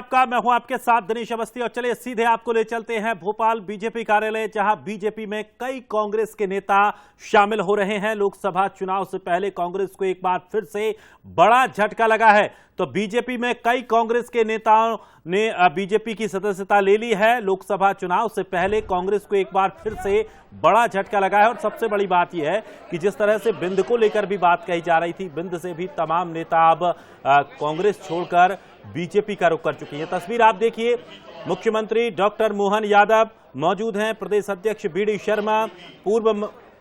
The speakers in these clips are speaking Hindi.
आपका। मैं हूं आपके साथ दिनेश अवस्थी और चलिए सीधे आपको ले चलते हैं भोपाल बीजेपी कार्यालय, जहां बीजेपी में कई कांग्रेस के नेता शामिल हो रहे हैं। लोकसभा चुनाव से पहले कांग्रेस को एक बार फिर से बड़ा झटका लगा है। तो बीजेपी में कई कांग्रेस के नेताओं ने बीजेपी की सदस्यता ले ली है। लोकसभा चुनाव से पहले कांग्रेस को एक बार फिर से बड़ा झटका लगा है और सबसे बड़ी बात यह है कि जिस तरह से बिंद को लेकर भी बात कही जा रही थी, बिंद से भी तमाम नेता अब कांग्रेस छोड़कर बीजेपी का रुख कर चुकी है। तस्वीर आप देखिए, मुख्यमंत्री डॉक्टर मोहन यादव मौजूद हैं, प्रदेश अध्यक्ष बीडी शर्मा, पूर्व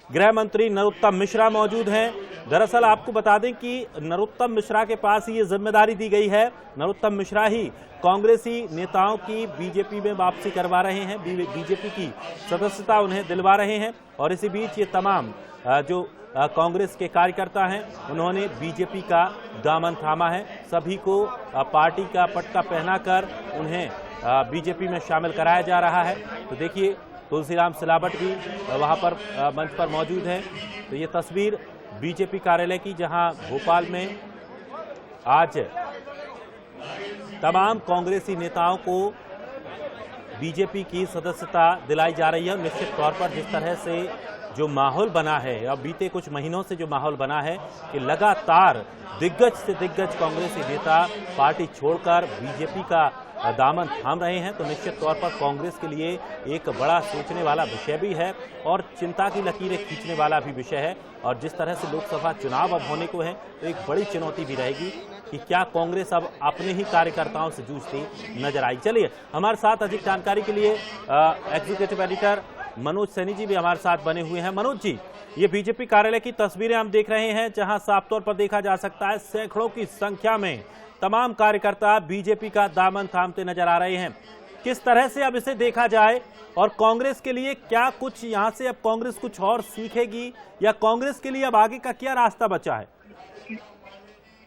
गृह मंत्री नरोत्तम मिश्रा मौजूद हैं। दरअसल आपको बता दें कि नरोत्तम मिश्रा के पास ये जिम्मेदारी दी गई है। नरोत्तम मिश्रा ही कांग्रेसी नेताओं की बीजेपी में वापसी करवा रहे हैं, बीजेपी की सदस्यता उन्हें दिलवा रहे हैं। और इसी बीच ये तमाम जो कांग्रेस के कार्यकर्ता हैं, उन्होंने बीजेपी का दामन थामा है। सभी को पार्टी का पट्टा पहनाकर उन्हें बीजेपी में शामिल कराया जा रहा है। तो देखिए, तुलसीराम सिलावट भी वहां पर मंच पर मौजूद है। तो ये तस्वीर बीजेपी कार्यालय की, जहां भोपाल में आज तमाम कांग्रेसी नेताओं को बीजेपी की सदस्यता दिलाई जा रही है। निश्चित तौर पर जिस तरह से जो माहौल बना है, अब बीते कुछ महीनों से जो माहौल बना है कि लगातार दिग्गज से दिग्गज कांग्रेसी नेता पार्टी छोड़कर बीजेपी का दामन थाम रहे हैं, तो निश्चित तौर पर कांग्रेस के लिए एक बड़ा सोचने वाला विषय भी है और चिंता की लकीरें खींचने वाला भी विषय है। और जिस तरह से लोकसभा चुनाव अब होने को है, तो एक बड़ी चुनौती भी रहेगी कि क्या कांग्रेस अब अपने ही कार्यकर्ताओं से जूझती नजर आई। चलिए, हमारे साथ अधिक जानकारी के लिए एग्जीक्यूटिव एडिटर मनोज सैनी जी भी हमारे साथ बने हुए हैं। मनोज जी, ये बीजेपी कार्यालय की तस्वीरें हम देख रहे हैं, जहां साफ तौर पर देखा जा सकता है सैकड़ों की संख्या में तमाम कार्यकर्ता बीजेपी का दामन थामते नजर आ रहे हैं। किस तरह से अब इसे देखा जाए और कांग्रेस के लिए क्या कुछ यहां से अब कांग्रेस कुछ और सीखेगी, या कांग्रेस के लिए अब आगे का क्या रास्ता बचा है?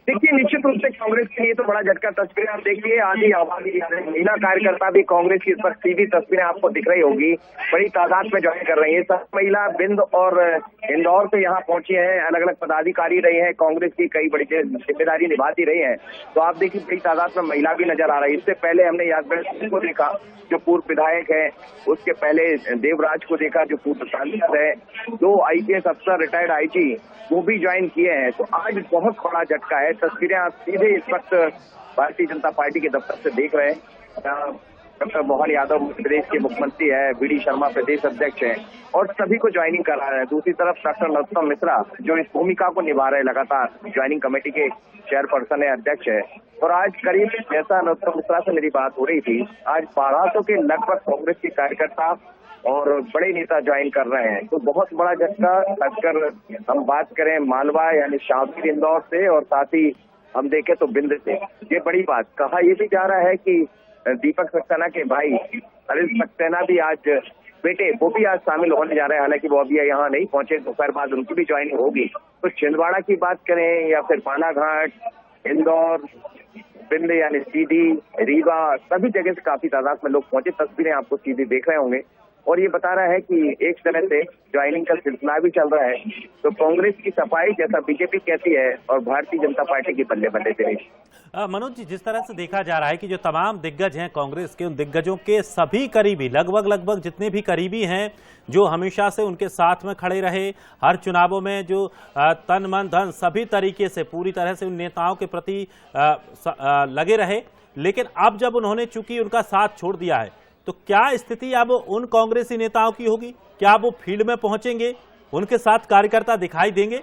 देखिए, निश्चित रूप से कांग्रेस के लिए तो बड़ा झटका। तस्वीरें आप देखिए, आधी आबादी महिला कार्यकर्ता भी कांग्रेस की इस वक्त सीधी तस्वीरें आपको दिख रही होगी, बड़ी तादाद में ज्वाइन कर रही है। सब महिला बिंद और इंदौर से यहाँ पहुंची हैं, अलग अलग पदाधिकारी रही हैं, कांग्रेस की कई बड़ी जिम्मेदारी निभाती रही हैं। तो आप देखिए, बड़ी तादाद में महिला भी नजर आ रही है। इससे पहले हमने यादव सिंह को देखा, जो पूर्व विधायक है, उसके पहले देवराज को देखा, जो पूर्व सांसद है, 2 IPS अफसर, रिटायर्ड IG, वो भी ज्वाइन किए हैं। तो आज बहुत बड़ा झटका है। तस्वीरें आप सीधे इस वक्त भारतीय जनता पार्टी के दफ्तर से देख रहे हैं। डॉक्टर मोहन यादव प्रदेश के मुख्यमंत्री है, बीडी शर्मा प्रदेश अध्यक्ष हैं और सभी को ज्वाइनिंग करा रहे हैं। दूसरी तरफ डॉक्टर नरोत्तम मिश्रा, जो इस भूमिका को निभा रहे, लगातार ज्वाइनिंग कमेटी के चेयरपर्सन है, अध्यक्ष है। और आज करीब, जैसा नरोत्तम मिश्रा से मेरी बात हो रही थी, आज 1200 के लगभग कांग्रेस के कार्यकर्ता और बड़े नेता ज्वाइन कर रहे हैं। तो बहुत बड़ा झटका, खासकर हम बात करें मालवा यानी शाहपुर इंदौर से, और साथ ही हम देखें तो बिंद से। ये बड़ी बात। कहा यह भी जा रहा है कि दीपक सक्सेना के भाई अनिल सक्सेना भी आज, बेटे, वो भी आज शामिल होने जा रहे हैं। हालांकि वो अभी यहाँ नहीं पहुंचे, दोपहर बाद उनकी भी ज्वाइनिंग होगी। तो छिंदवाड़ा की बात करें या फिर बालाघाट, इंदौर, बिंद यानी सीधी, रीवा, सभी जगह से काफी तादाद में लोग पहुंचे। तस्वीरें आपको सीधी देख रहे होंगे और ये बता रहा है कि एक तरह से ज्वाइनिंग का सिलसिला भी चल रहा है। तो कांग्रेस की सफाई, जैसा बीजेपी कहती है, और भारतीय जनता पार्टी की बल्ले बल्ले दिनेश। मनोज जी, जिस तरह से देखा जा रहा है कि जो तमाम दिग्गज हैं कांग्रेस के, उन दिग्गजों के सभी करीबी, लगभग जितने भी करीबी हैं, जो हमेशा से उनके साथ में खड़े रहे, हर चुनावों में जो तन मन धन सभी तरीके से पूरी तरह से उन नेताओं के प्रति लगे रहे, लेकिन अब जब उन्होंने चूंकि उनका साथ छोड़ दिया है, तो क्या स्थिति अब उन कांग्रेसी नेताओं की होगी? क्या वो फील्ड में पहुंचेंगे, उनके साथ कार्यकर्ता दिखाई देंगे?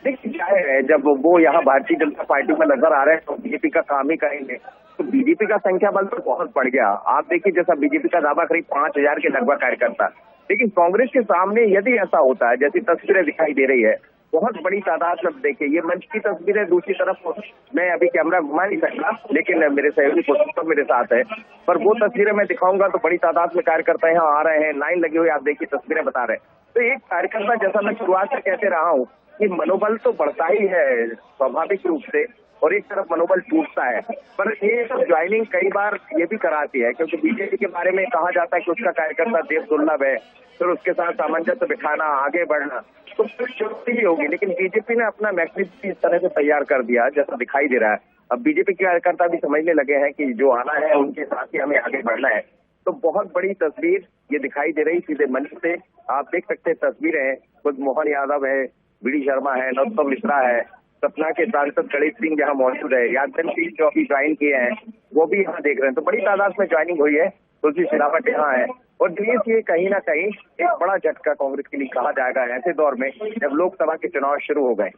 देखिए, क्या है, जब वो यहाँ भारतीय जनता पार्टी में नजर आ रहे हैं तो बीजेपी का काम ही करेंगे। तो बीजेपी का संख्या बल तो बहुत बढ़ गया। आप देखिए, जैसा बीजेपी का दावा करीब 5000 के लगभग कार्यकर्ता, लेकिन कांग्रेस के सामने यदि ऐसा होता है, जैसी तस्वीरें दिखाई दे रही है, बहुत बड़ी तादाद में। देखिए, ये मंच की तस्वीरें। दूसरी तरफ मैं अभी कैमरा घुमा नहीं सकता, लेकिन मेरे सहयोगी पुरुषोत्तम मेरे साथ है, पर वो तस्वीरें मैं दिखाऊंगा तो बड़ी तादाद में कार्यकर्ता यहाँ आ रहे हैं, लाइन लगी हुई, आप देखिए तस्वीरें बता रहे हैं। तो एक कार्यकर्ता, जैसा मैं शुरुआत से कहते रहा हूँ कि मनोबल तो बढ़ता ही है स्वाभाविक रूप से, और एक तरफ मनोबल टूटता है। पर ये सब ज्वाइनिंग कई बार ये भी कराती है, क्योंकि बीजेपी के बारे में कहा जाता है कि उसका कार्यकर्ता देव दुर्लभ है, फिर उसके साथ सामंजस्य बिठाना, आगे बढ़ना, तो फिर चुनौती ही होगी। लेकिन बीजेपी ने अपना मैकेनिज्म इस तरह से तैयार कर दिया, जैसा दिखाई दे रहा है। अब बीजेपी के कार्यकर्ता भी समझने लगे हैं कि जो आना है उनके साथ ही हमें आगे बढ़ना है। तो बहुत बड़ी तस्वीर ये दिखाई दे रही सीधे मंच से। आप देख सकते हैं तस्वीरें हैं, खुद मोहन यादव है, बीडी शर्मा है, नरोत्तम मिश्रा है, सतना के सांसद गणेश सिंह जहां मौजूद है, यादव सिंह जो अभी ज्वाइन किए हैं वो भी यहाँ देख रहे हैं। तो बड़ी तादाद में ज्वाइनिंग हुई है। तुलसी सिलावट यहाँ है और दिनेश, ये कहीं ना कहीं एक बड़ा झटका कांग्रेस के लिए कहा जाएगा ऐसे दौर में जब लोकसभा के चुनाव शुरू हो गए।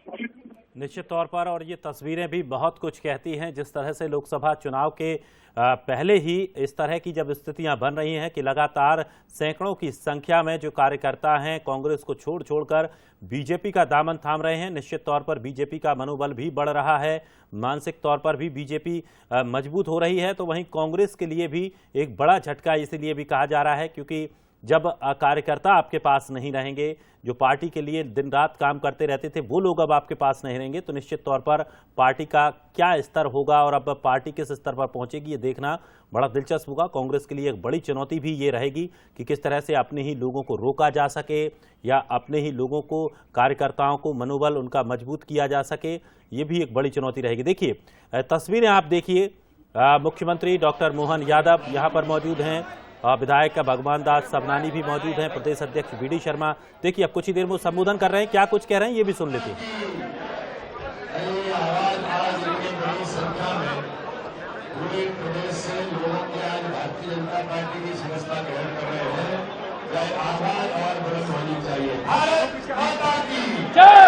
निश्चित तौर पर, और ये तस्वीरें भी बहुत कुछ कहती हैं। जिस तरह से लोकसभा चुनाव के पहले ही इस तरह की जब स्थितियां बन रही हैं कि लगातार सैकड़ों की संख्या में जो कार्यकर्ता हैं कांग्रेस को छोड़कर बीजेपी का दामन थाम रहे हैं, निश्चित तौर पर बीजेपी का मनोबल भी बढ़ रहा है, मानसिक तौर पर भी बीजेपी मजबूत हो रही है। तो वहीं कांग्रेस के लिए भी एक बड़ा झटका इसलिए भी कहा जा रहा है क्योंकि जब कार्यकर्ता आपके पास नहीं रहेंगे, जो पार्टी के लिए दिन रात काम करते रहते थे, वो लोग अब आपके पास नहीं रहेंगे, तो निश्चित तौर पर पार्टी का क्या स्तर होगा और अब पार्टी किस स्तर पर पहुंचेगी, ये देखना बड़ा दिलचस्प होगा। कांग्रेस के लिए एक बड़ी चुनौती भी ये रहेगी कि किस तरह से अपने ही लोगों को रोका जा सके या अपने ही लोगों को, कार्यकर्ताओं को मनोबल उनका मजबूत किया जा सके, ये भी एक बड़ी चुनौती रहेगी। देखिए तस्वीरें आप देखिए, मुख्यमंत्री डॉक्टर मोहन यादव यहाँ पर मौजूद हैं, विधायक भगवान दास सबनानी भी मौजूद हैं, प्रदेश अध्यक्ष बीडी शर्मा। देखिए अब कुछ ही देर में संबोधन कर रहे हैं, क्या कुछ कह रहे हैं ये भी सुन लेते हैं। पूरे प्रदेश से लोगों के आज भारतीय जनता पार्टी की सदस्यता ग्रहण कर रहे हैं। आवाज और बुलंद होनी चाहिए। भारत माता की जय,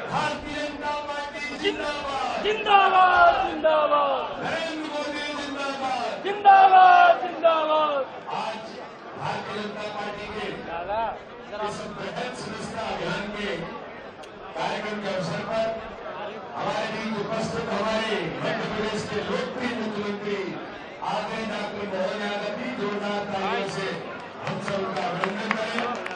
भारतीय जनता पार्टी जिंदाबाद, जिंदाबाद, जिंदाबाद, नरेंद्र मोदी जिंदाबाद, जिंदाबाद, जिंदाबाद। आज भारतीय जनता पार्टी के इस बृहद सदस्यता अभियान के कार्यक्रम के अवसर पर हमारे बीच उपस्थित हमारे मध्य प्रदेश के लोकप्रिय मुख्यमंत्री आदरणीय डॉक्टर मोहन यादव जी जोरदार तालियों से हम सबका अभिनंदन करें।